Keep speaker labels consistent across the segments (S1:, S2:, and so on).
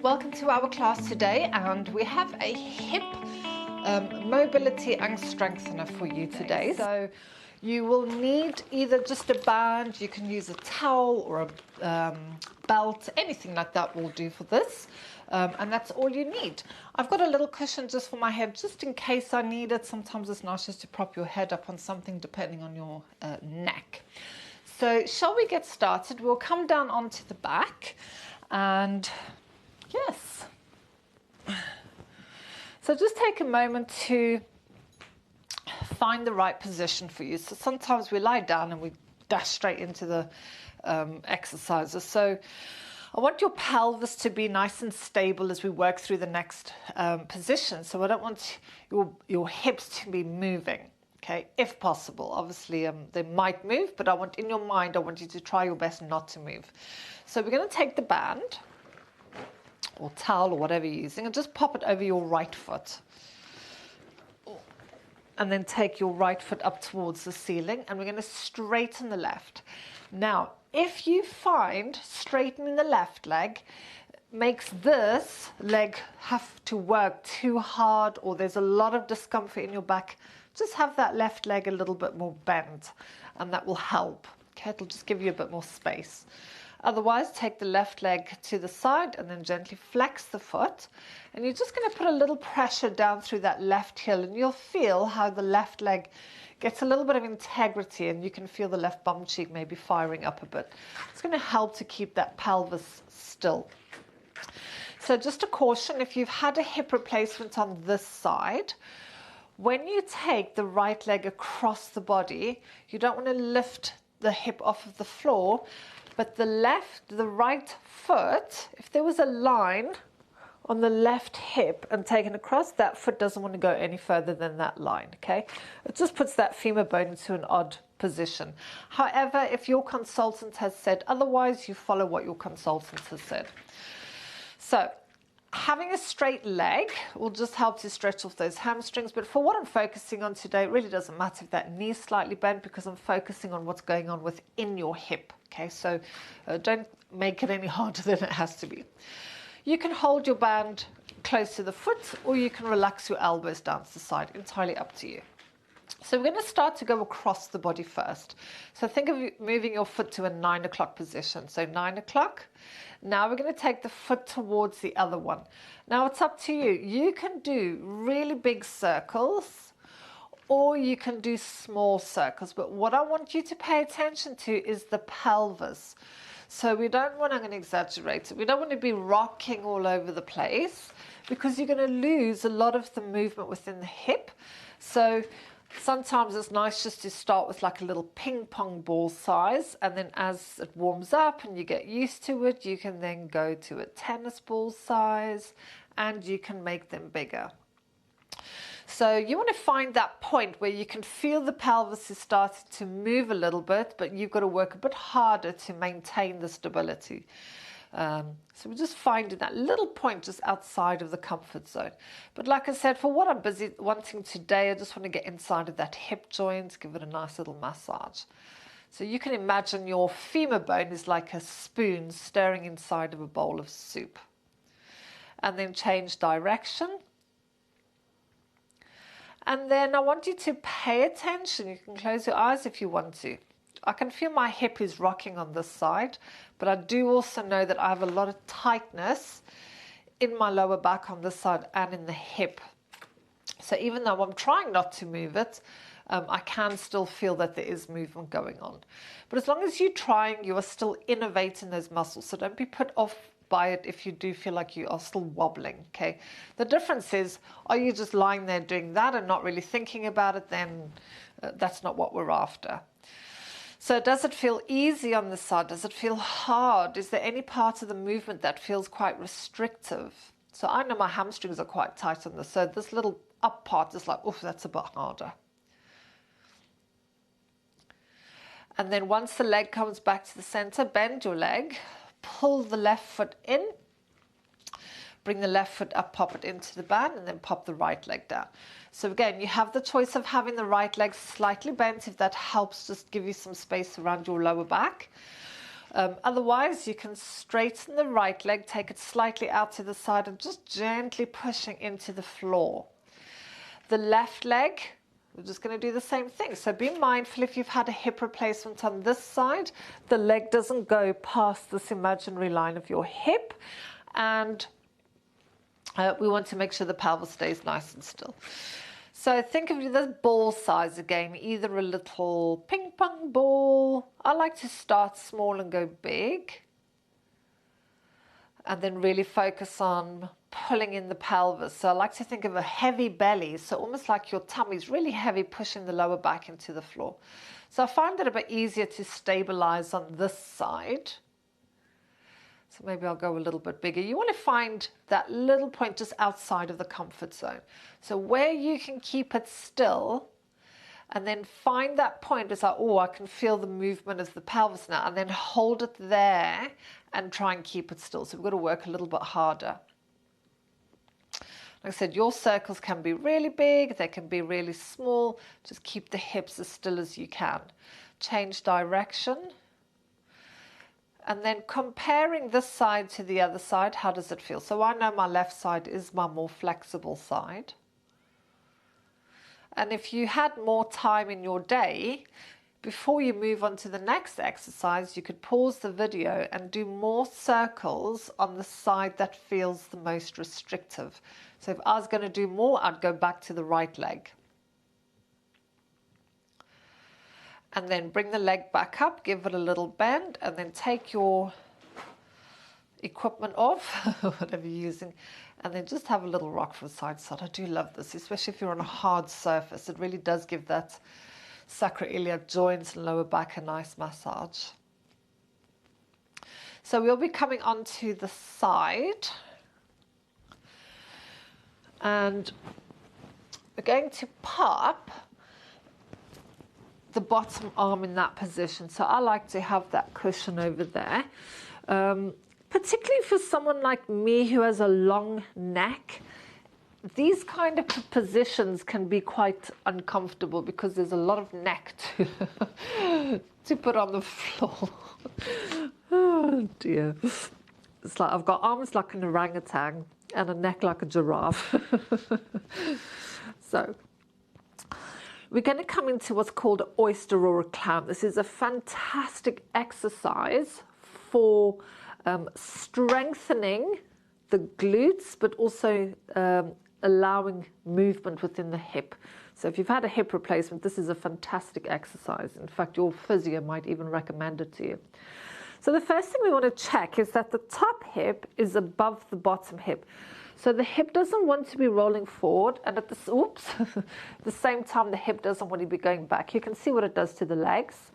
S1: Welcome to our class today, and we have a hip mobility and strengthener for you today. So you will need either just a band, you can use a towel or a belt, anything like that will do for this. And that's all you need. I've got a little cushion just for my head, just in case I need it. Sometimes it's nice just to prop your head up on something depending on your neck. So shall we get started? We'll come down onto the back and yes. So just take a moment to find the right position for you. So sometimes we lie down and we dash straight into the exercises. So I want your pelvis to be nice and stable as we work through the next position. So I don't want your hips to be moving, okay, if possible. Obviously, they might move, but in your mind, I want you to try your best not to move. So we're going to take the band or towel or whatever you're using and just pop it over your right foot. And then take your right foot up towards the ceiling, and we're going to straighten the left. Now, if you find straightening the left leg makes this leg have to work too hard, or there's a lot of discomfort in your back, just have that left leg a little bit more bent, and that will help. Okay, it'll just give you a bit more space. Otherwise, take the left leg to the side and then gently flex the foot. And you're just going to put a little pressure down through that left heel, and you'll feel how the left leg gets a little bit of integrity, and you can feel the left bum cheek maybe firing up a bit. It's going to help to keep that pelvis still. So just a caution, if you've had a hip replacement on this side, when you take the right leg across the body, you don't want to lift the hip off of the floor, but the right foot, if there was a line on the left hip and taken across, that foot doesn't want to go any further than that line, okay? It just puts that femur bone into an odd position. However, if your consultant has said otherwise, you follow what your consultant has said. So having a straight leg will just help to stretch off those hamstrings, but for what I'm focusing on today, it really doesn't matter if that knee's slightly bent, because I'm focusing on what's going on within your hip, okay? So don't make it any harder than it has to be. You can hold your band close to the foot, or you can relax your elbows down to the side, entirely up to you. So we're going to start to go across the body first. So think of moving your foot to a 9 o'clock position. So 9 o'clock. Now we're going to take the foot towards the other one. Now it's up to you. You can do really big circles, or you can do small circles. But what I want you to pay attention to is the pelvis. So we don't want, I'm going to exaggerate it, we don't want to be rocking all over the place, because you're going to lose a lot of the movement within the hip. So sometimes it's nice just to start with like a little ping pong ball size, and then as it warms up and you get used to it, you can then go to a tennis ball size, and you can make them bigger. So you want to find that point where you can feel the pelvis is starting to move a little bit, but you've got to work a bit harder to maintain the stability. So we're just finding that little point just outside of the comfort zone. But like I said, for what I'm busy wanting today, I just want to get inside of that hip joint, give it a nice little massage. So you can imagine your femur bone is like a spoon stirring inside of a bowl of soup. And then change direction. And then I want you to pay attention. You can close your eyes if you want to. I can feel my hip is rocking on this side, but I do also know that I have a lot of tightness in my lower back on this side and in the hip. So even though I'm trying not to move it, I can still feel that there is movement going on. But as long as you're trying, you are still innervating those muscles. So don't be put off by it if you do feel like you are still wobbling, okay? The difference is, are you just lying there doing that and not really thinking about it? Then that's not what we're after. So does it feel easy on the side? Does it feel hard? Is there any part of the movement that feels quite restrictive? So I know my hamstrings are quite tight on this, so this little up part is like, oof, that's a bit harder. And then once the leg comes back to the center, bend your leg, pull the left foot in, bring the left foot up, pop it into the band, and then pop the right leg down. So again, you have the choice of having the right leg slightly bent, if that helps just give you some space around your lower back. Otherwise, you can straighten the right leg, take it slightly out to the side and just gently pushing into the floor. The left leg, we're just going to do the same thing. So be mindful if you've had a hip replacement on this side, the leg doesn't go past this imaginary line of your hip, and we want to make sure the pelvis stays nice and still. So think of the ball size again, either a little ping pong ball. I like to start small and go big, and then really focus on pulling in the pelvis. So I like to think of a heavy belly, so almost like your tummy's really heavy, pushing the lower back into the floor. So I find it a bit easier to stabilize on this side. So maybe I'll go a little bit bigger. You want to find that little point just outside of the comfort zone. So where you can keep it still, and then find that point. It's like, oh, I can feel the movement of the pelvis now, and then hold it there and try and keep it still. So we've got to work a little bit harder. Like I said, your circles can be really big, they can be really small. Just keep the hips as still as you can. Change direction. And then comparing this side to the other side, how does it feel? So I know my left side is my more flexible side. And if you had more time in your day, before you move on to the next exercise, you could pause the video and do more circles on the side that feels the most restrictive. So if I was going to do more, I'd go back to the right leg. And then bring the leg back up, give it a little bend, and then take your equipment off, whatever you're using, and then just have a little rock from side to side. I do love this, especially if you're on a hard surface. It really does give that sacroiliac joints and lower back a nice massage. So we'll be coming onto the side, and we're going to pop the bottom arm in that position. So I like to have that cushion over there, particularly for someone like me who has a long neck. These kind of positions can be quite uncomfortable because there's a lot of neck to put on the floor. Oh dear. It's like I've got arms like an orangutan and a neck like a giraffe. So we're going to come into what's called an oyster or a clam. This is a fantastic exercise for strengthening the glutes, but also allowing movement within the hip. So if you've had a hip replacement, this is a fantastic exercise. In fact, your physio might even recommend it to you. So the first thing we want to check is that the top hip is above the bottom hip. So the hip doesn't want to be rolling forward, and at the same time the hip doesn't want to be going back. You can see what it does to the legs.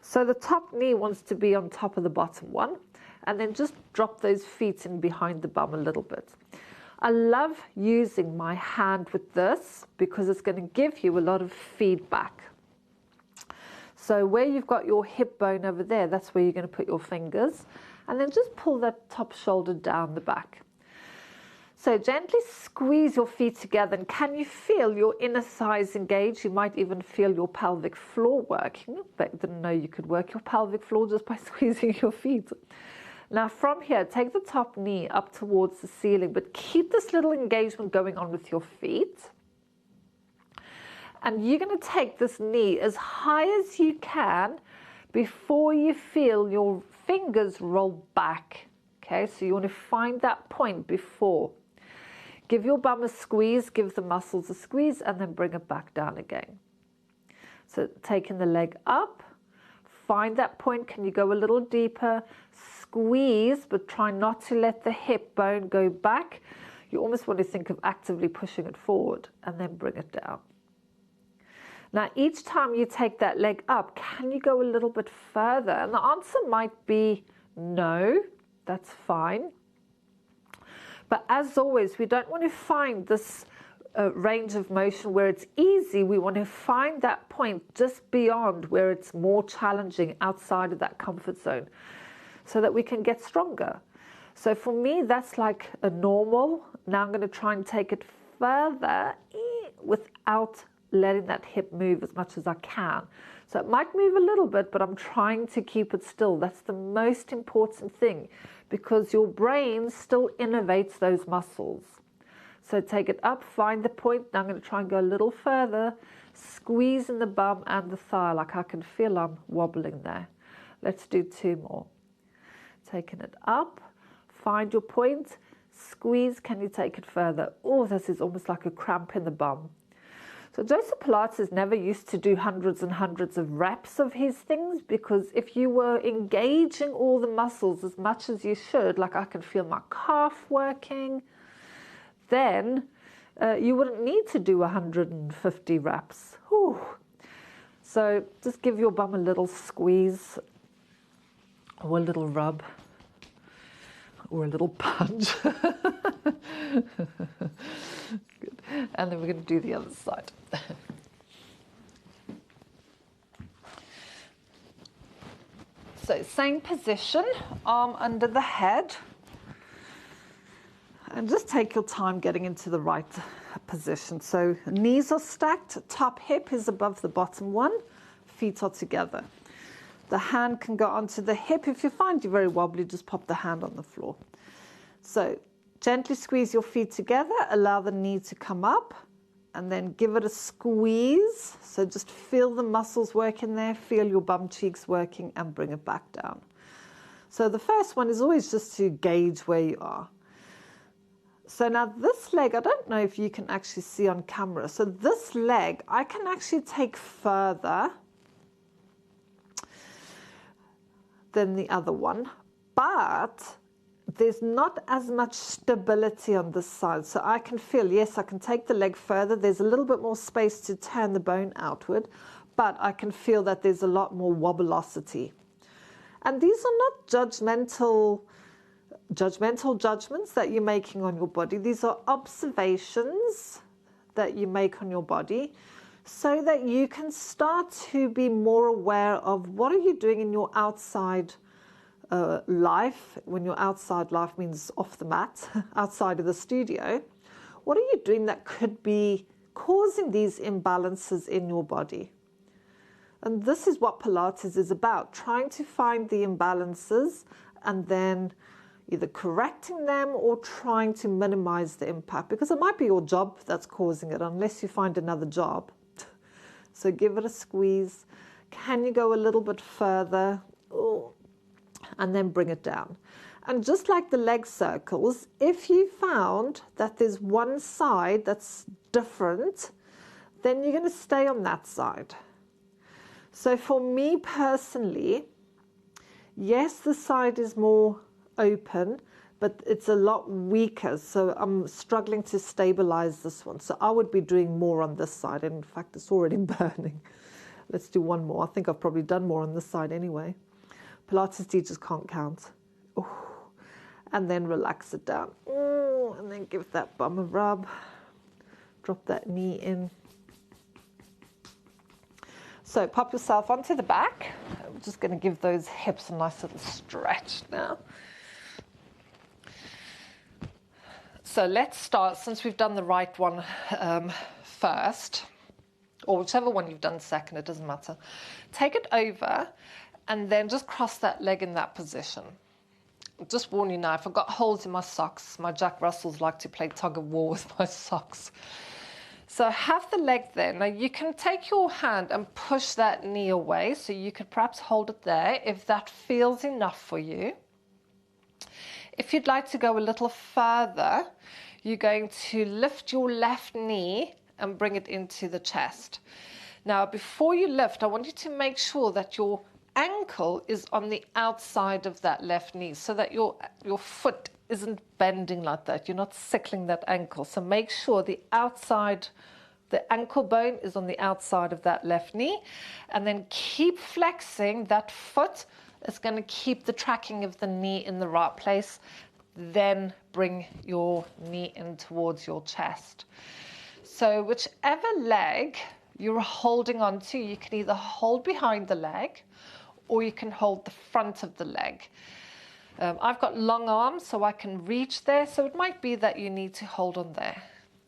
S1: So the top knee wants to be on top of the bottom one, and then just drop those feet in behind the bum a little bit. I love using my hand with this because it's going to give you a lot of feedback. So where you've got your hip bone over there, that's where you're going to put your fingers, and then just pull that top shoulder down the back. So gently squeeze your feet together, and can you feel your inner thighs engage? You might even feel your pelvic floor working. I didn't know you could work your pelvic floor just by squeezing your feet. Now from here, take the top knee up towards the ceiling, but keep this little engagement going on with your feet. And you're going to take this knee as high as you can before you feel your fingers roll back. Okay, so you want to find that point before. Give your bum a squeeze, give the muscles a squeeze, and then bring it back down again. So taking the leg up, find that point. Can you go a little deeper? Squeeze, but try not to let the hip bone go back. You almost want to think of actively pushing it forward, and then bring it down. Now, each time you take that leg up, can you go a little bit further? And the answer might be no, that's fine. But as always, we don't want to find this range of motion where it's easy. We want to find that point just beyond where it's more challenging, outside of that comfort zone, so that we can get stronger. So for me, that's like a normal. Now I'm going to try and take it further without letting that hip move as much as I can. So it might move a little bit, but I'm trying to keep it still. That's the most important thing, because your brain still innervates those muscles. So take it up, find the point. Now I'm going to try and go a little further, squeeze in the bum and the thigh, like I can feel I'm wobbling there. Let's do 2 more. Taking it up, find your point, squeeze. Can you take it further? Oh, this is almost like a cramp in the bum. So Joseph Pilates never used to do hundreds and hundreds of reps of his things, because if you were engaging all the muscles as much as you should, like I can feel my calf working, then you wouldn't need to do 150 reps. Whew. So just give your bum a little squeeze, or a little rub, or a little punch. Good. And then we're going to do the other side. So same position, arm under the head. And just take your time getting into the right position. So knees are stacked, top hip is above the bottom one, feet are together. The hand can go onto the hip. If you find you're very wobbly, just pop the hand on the floor. So gently squeeze your feet together, allow the knee to come up, and then give it a squeeze. So just feel the muscles working there, feel your bum cheeks working, and bring it back down. So the first one is always just to gauge where you are. So now this leg, I don't know if you can actually see on camera. So this leg, I can actually take further than the other one, but there's not as much stability on this side. So I can feel, yes, I can take the leg further. There's a little bit more space to turn the bone outward, but I can feel that there's a lot more wobbleosity. And these are not judgmental judgments that you're making on your body. These are observations that you make on your body, so that you can start to be more aware of what are you doing in your outside life. When your outside life means off the mat, outside of the studio, what are you doing that could be causing these imbalances in your body? And this is what Pilates is about, trying to find the imbalances and then either correcting them or trying to minimize the impact, because it might be your job that's causing it, unless you find another job. So give it a squeeze. Can you go a little bit further? Oh, and then bring it down. And just like the leg circles, if you found that there's one side that's different, then you're going to stay on that side. So for me personally, yes, the side is more open, but it's a lot weaker, so I'm struggling to stabilize this one. So I would be doing more on this side, and in fact it's already burning. Let's do one more. I think I've probably done more on this side anyway. Pilates teachers can't count. Ooh. And then relax it down. Ooh. And then give that bum a rub. Drop that knee in. So pop yourself onto the back. I'm just going to give those hips a nice little stretch now. So let's start, since we've done the right one first, or whichever one you've done second, it doesn't matter. Take it over and then just cross that leg in that position. Just warn you now, if I've got holes in my socks, my Jack Russells like to play tug of war with my socks. So have the leg there. Now you can take your hand and push that knee away, so you could perhaps hold it there if that feels enough for you. If you'd like to go a little further, you're going to lift your left knee and bring it into the chest. Now, before you lift, I want you to make sure that your ankle is on the outside of that left knee, so that your foot isn't bending like that. You're not sickling that ankle. So make sure the ankle bone is on the outside of that left knee, and then keep flexing that foot. It's going to keep the tracking of the knee in the right place. Then bring your knee in towards your chest. So whichever leg you're holding on to, you can either hold behind the leg or you can hold the front of the leg. I've got long arms, so I can reach there. So it might be that you need to hold on there.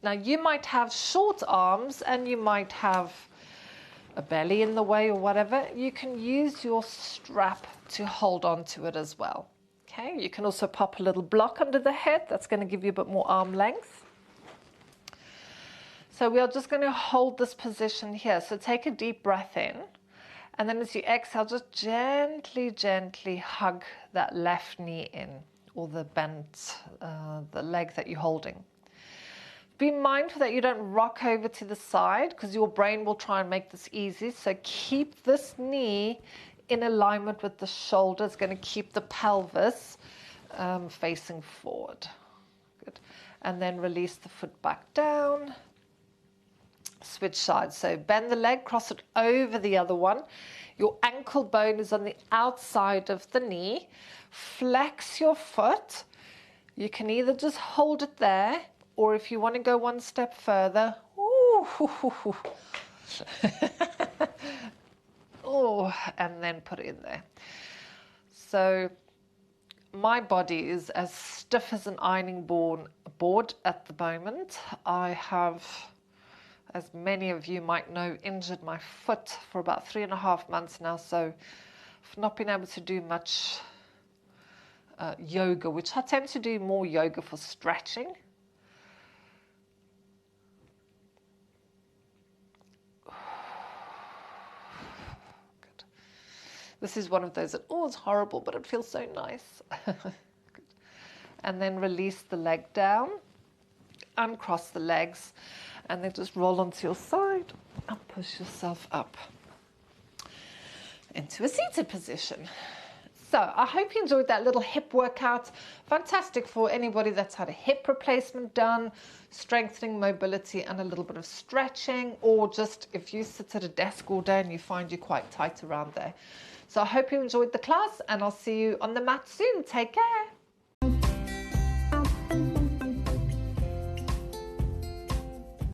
S1: Now you might have short arms and you might have a belly in the way or whatever. You can use your strap to hold on to it as well. Okay, you can also pop a little block under the head. That's going to give you a bit more arm length. So we are just going to hold this position here. So take a deep breath in, and then as you exhale, just gently, gently hug that left knee in, or the bent, the leg that you're holding. Be mindful that you don't rock over to the side, because your brain will try and make this easy. So keep this knee in alignment with the shoulder. It's going to keep the pelvis facing forward. Good. And then release the foot back down. Switch sides. So bend the leg, cross it over the other one. Your ankle bone is on the outside of the knee. Flex your foot. You can either just hold it there, or if you want to go one step further, ooh, oh, and then put it in there. So my body is as stiff as an ironing board at the moment. I have, as many of you might know, injured my foot for about 3.5 months now, so I've not been able to do much yoga, which I tend to do more yoga for stretching. Good. This is one of those that, oh, it's horrible, but it feels so nice. And then release the leg down, uncross the legs, and then just roll onto your side and push yourself up into a seated position. So I hope you enjoyed that little hip workout. Fantastic for anybody that's had a hip replacement done, strengthening mobility and a little bit of stretching, or just if you sit at a desk all day and you find you're quite tight around there. So I hope you enjoyed the class, and I'll see you on the mat soon. Take care.